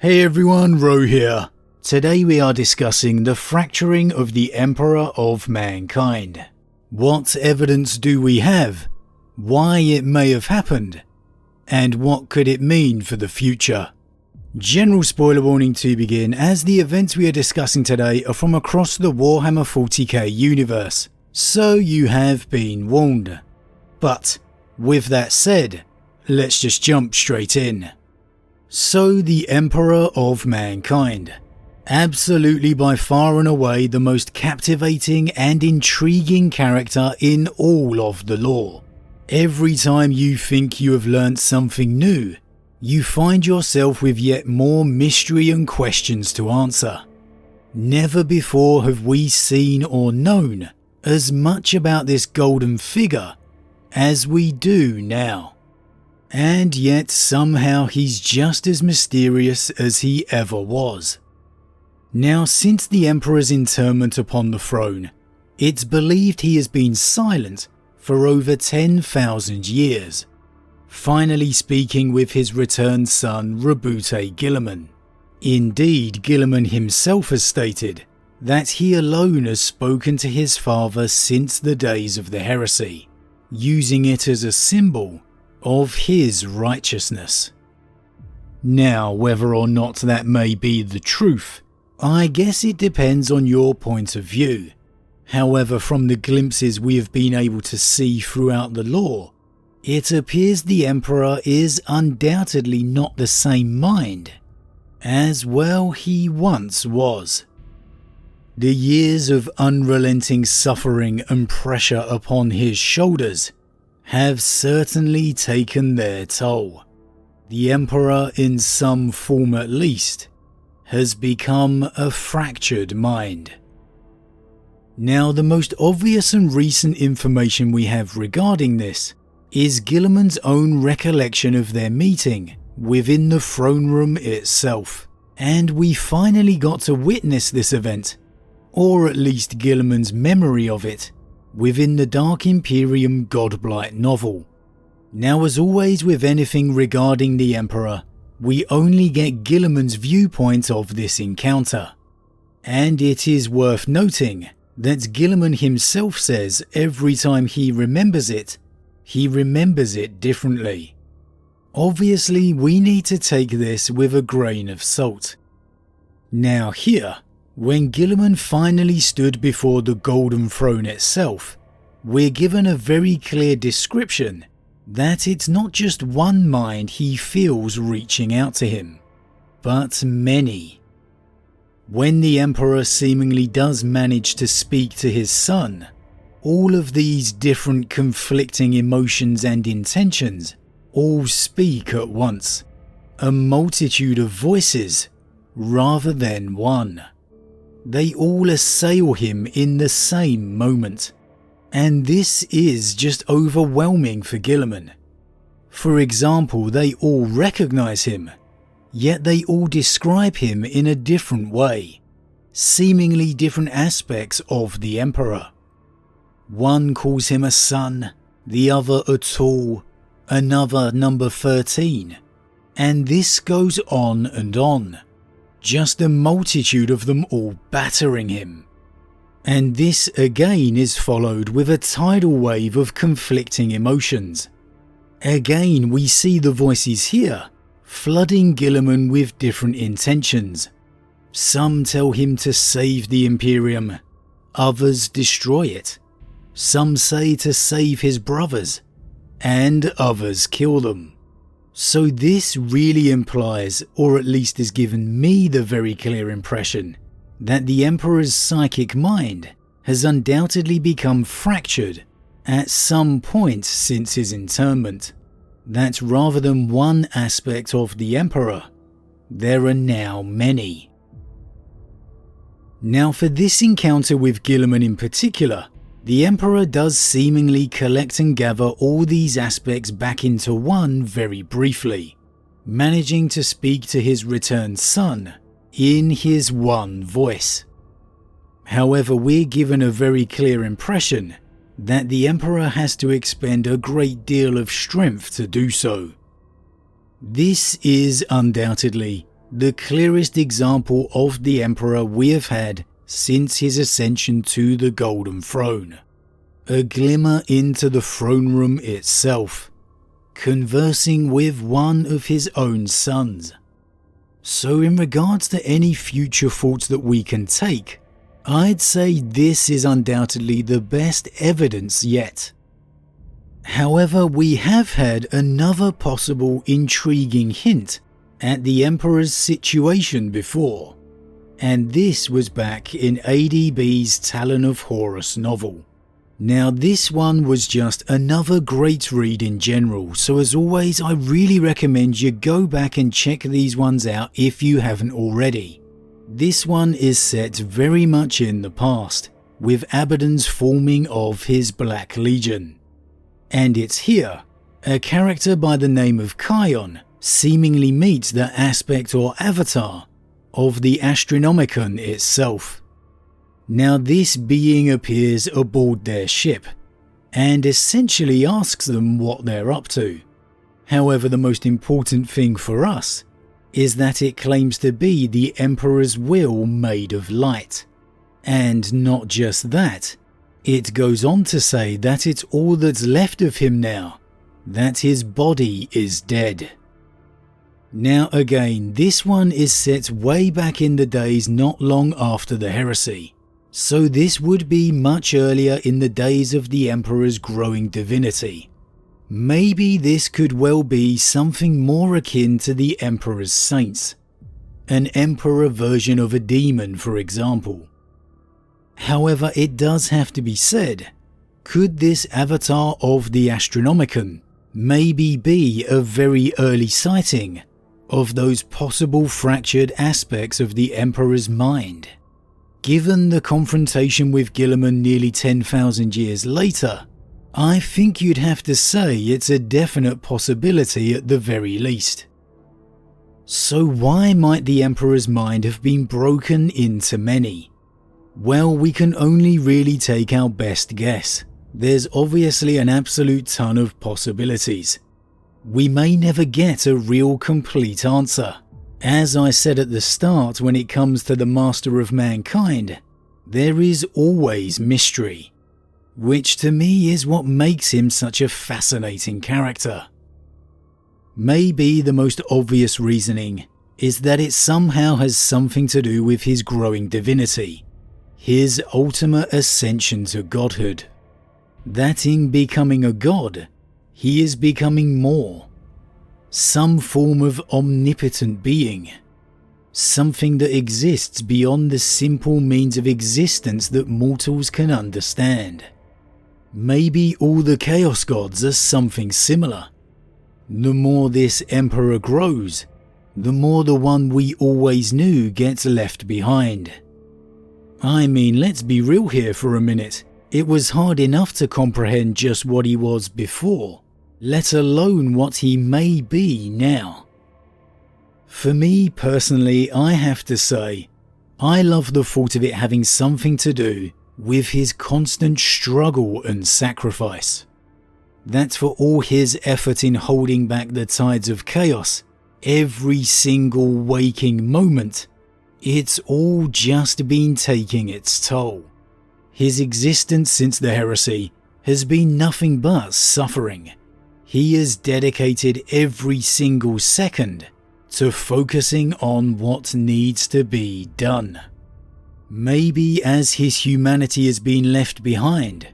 Hey everyone, Rho here. Today we are discussing the fracturing of the Emperor of Mankind. What evidence do we have? Why it may have happened? And what could it mean for the future? General spoiler warning to begin, as the events we are discussing today are from across the Warhammer 40k universe, so you have been warned. But, with that said, let's just jump straight in. So the Emperor of Mankind. Absolutely by far and away the most captivating and intriguing character in all of the lore. Every time you think you have learnt something new, you find yourself with yet more mystery and questions to answer. Never before have we seen or known as much about this golden figure as we do now. And yet somehow he's just as mysterious as he ever was. Now, since the Emperor's interment upon the throne, it's believed he has been silent for over 10,000 years, finally speaking with his returned son Roboute Guilliman. Indeed, Guilliman himself has stated that he alone has spoken to his father since the days of the heresy, using it as a symbol of his righteousness. Now, whether or not that may be the truth, I guess it depends on your point of view. However, from the glimpses we have been able to see throughout the lore, it appears the Emperor is undoubtedly not the same mind as well he once was. The years of unrelenting suffering and pressure upon his shoulders have certainly taken their toll. The Emperor, in some form at least, has become a fractured mind. Now, the most obvious and recent information we have regarding this is Guilliman's own recollection of their meeting within the throne room itself, and we finally got to witness this event, or at least Guilliman's memory of it, within the Dark Imperium Godblight novel. Now, as always with anything regarding the Emperor, we only get Guilliman's viewpoint of this encounter. And it is worth noting that Guilliman himself says every time he remembers it differently. Obviously, we need to take this with a grain of salt. Now here, when Guilliman finally stood before the Golden Throne itself, we're given a very clear description that it's not just one mind he feels reaching out to him, but many. When the Emperor seemingly does manage to speak to his son, all of these different conflicting emotions and intentions all speak at once, a multitude of voices rather than one. They all assail him in the same moment, and this is just overwhelming for Guilliman. For example, they all recognise him, yet they all describe him in a different way, seemingly different aspects of the Emperor. One calls him a son, the other a tool, another number 13, and this goes on and on. Just a multitude of them all battering him. And this again is followed with a tidal wave of conflicting emotions. Again, we see the voices here flooding Guilliman with different intentions. Some tell him to save the Imperium, others destroy it. Some say to save his brothers, and others kill them. So this really implies, or at least has given me the very clear impression, that the Emperor's psychic mind has undoubtedly become fractured at some point since his interment. That rather than one aspect of the Emperor, there are now many. Now, for this encounter with Guilliman in particular, the Emperor does seemingly collect and gather all these aspects back into one very briefly, managing to speak to his returned son in his one voice. However, we're given a very clear impression that the Emperor has to expend a great deal of strength to do so. This is undoubtedly the clearest example of the Emperor we have had since his ascension to the Golden Throne. A glimmer into the throne room itself, conversing with one of his own sons. So in regards to any future thoughts that we can take, I'd say this is undoubtedly the best evidence yet. However, we have had another possible intriguing hint at the Emperor's situation before, and this was back in ADB's Talon of Horus novel. Now this one was just another great read in general, so as always I really recommend you go back and check these ones out if you haven't already. This one is set very much in the past, with Abaddon's forming of his Black Legion. And it's here, a character by the name of Kion seemingly meets the aspect or avatar of the Astronomicon itself. Now this being appears aboard their ship, and essentially asks them what they're up to. However, the most important thing for us is that it claims to be the Emperor's will made of light. And not just that, it goes on to say that it's all that's left of him now, that his body is dead. Now again, this one is set way back in the days not long after the heresy. So this would be much earlier in the days of the Emperor's growing divinity. Maybe this could well be something more akin to the Emperor's saints. An Emperor version of a demon, for example. However, it does have to be said, could this avatar of the Astronomicon maybe be a very early sighting of those possible fractured aspects of the Emperor's mind? Given the confrontation with Guilliman nearly 10,000 years later, I think you'd have to say it's a definite possibility at the very least. So why might the Emperor's mind have been broken into many? Well, we can only really take our best guess. There's obviously an absolute ton of possibilities. We may never get a real complete answer. As I said at the start, when it comes to the Master of Mankind, there is always mystery, which to me is what makes him such a fascinating character. Maybe the most obvious reasoning is that it somehow has something to do with his growing divinity, his ultimate ascension to godhood. That in becoming a god, he is becoming more. Some form of omnipotent being. Something that exists beyond the simple means of existence that mortals can understand. Maybe all the Chaos Gods are something similar. The more this Emperor grows, the more the one we always knew gets left behind. I mean, let's be real here for a minute. It was hard enough to comprehend just what he was before, let alone what he may be now. For me personally, I have to say, I love the thought of it having something to do with his constant struggle and sacrifice. That for all his effort in holding back the tides of chaos, every single waking moment, it's all just been taking its toll. His existence since the heresy has been nothing but suffering. He has dedicated every single second to focusing on what needs to be done. Maybe as his humanity has been left behind,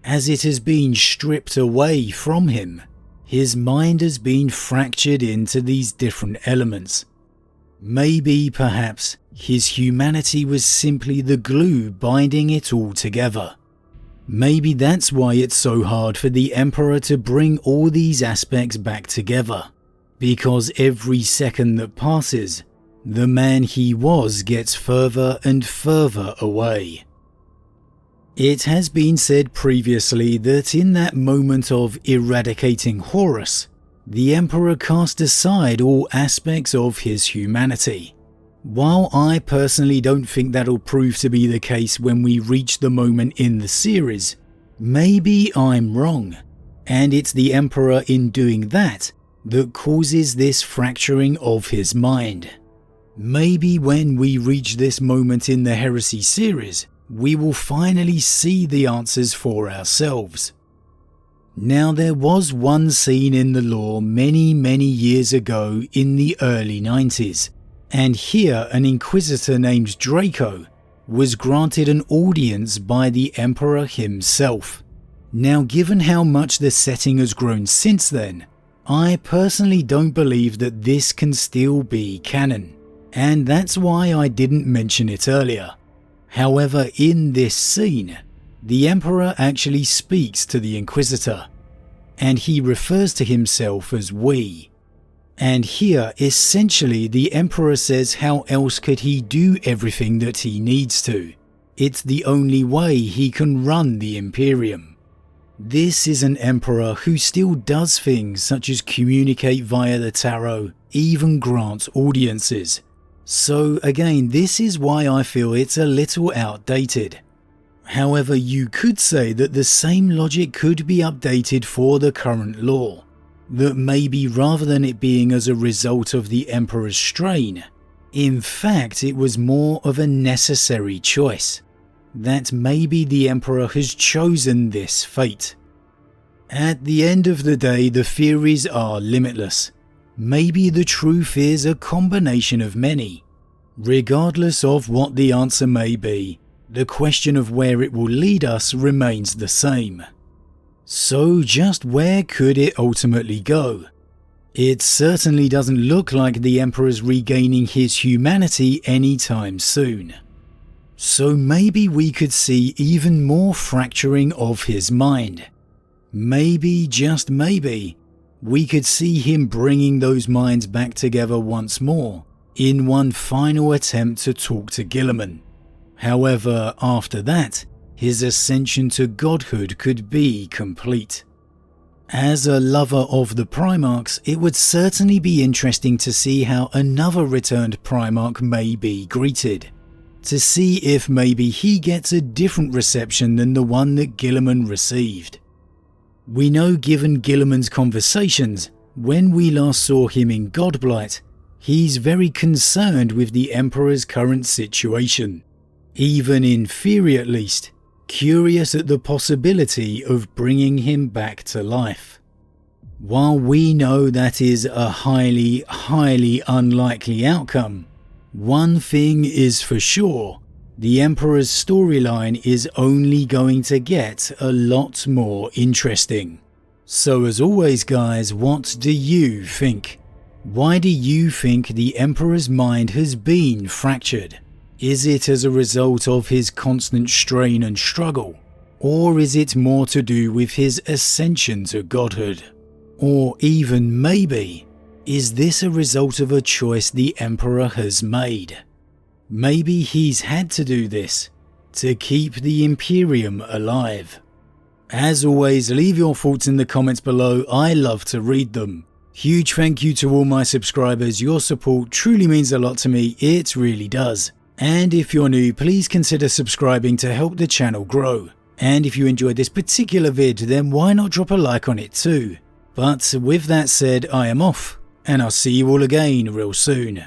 as it has been stripped away from him, his mind has been fractured into these different elements. Maybe, perhaps, his humanity was simply the glue binding it all together. Maybe that's why it's so hard for the Emperor to bring all these aspects back together, because every second that passes, the man he was gets further and further away. It has been said previously that in that moment of eradicating Horus, the Emperor cast aside all aspects of his humanity. While I personally don't think that'll prove to be the case when we reach the moment in the series, maybe I'm wrong, and it's the Emperor in doing that that causes this fracturing of his mind. Maybe when we reach this moment in the Heresy series, we will finally see the answers for ourselves. Now, there was one scene in the lore many years ago in the early 90s, and here an Inquisitor named Draco was granted an audience by the Emperor himself. Now, given how much the setting has grown since then, I personally don't believe that this can still be canon, and that's why I didn't mention it earlier. However, in this scene, the Emperor actually speaks to the Inquisitor, and he refers to himself as we. And here, essentially, the Emperor says how else could he do everything that he needs to? It's the only way he can run the Imperium. This is an Emperor who still does things such as communicate via the tarot, even grant audiences. So again, this is why I feel it's a little outdated. However, you could say that the same logic could be updated for the current lore. That maybe rather than it being as a result of the Emperor's strain, in fact it was more of a necessary choice. That maybe the Emperor has chosen this fate. At the end of the day, the theories are limitless. Maybe the truth is a combination of many. Regardless of what the answer may be, the question of where it will lead us remains the same. So just where could it ultimately go? It certainly doesn't look like the Emperor's regaining his humanity anytime soon. So maybe we could see even more fracturing of his mind. Maybe, just maybe, we could see him bringing those minds back together once more in one final attempt to talk to Guilliman. However, after that, his ascension to godhood could be complete. As a lover of the Primarchs, it would certainly be interesting to see how another returned Primarch may be greeted. To see if maybe he gets a different reception than the one that Guilliman received. We know, given Guilliman's conversations, when we last saw him in Godblight, he's very concerned with the Emperor's current situation. Even in theory at least, curious at the possibility of bringing him back to life. While we know that is a highly unlikely outcome, one thing is for sure, the Emperor's storyline is only going to get a lot more interesting. So as always guys, what do you think? Why do you think the Emperor's mind has been fractured? Is it as a result of his constant strain and struggle? Or is it more to do with his ascension to godhood? Or even maybe, is this a result of a choice the Emperor has made? Maybe he's had to do this to keep the Imperium alive. As always, leave your thoughts in the comments below, I love to read them. Huge thank you to all my subscribers, your support truly means a lot to me, it really does. And if you're new, please consider subscribing to help the channel grow. And if you enjoyed this particular vid, then why not drop a like on it too. But with that said, I am off, and I'll see you all again real soon.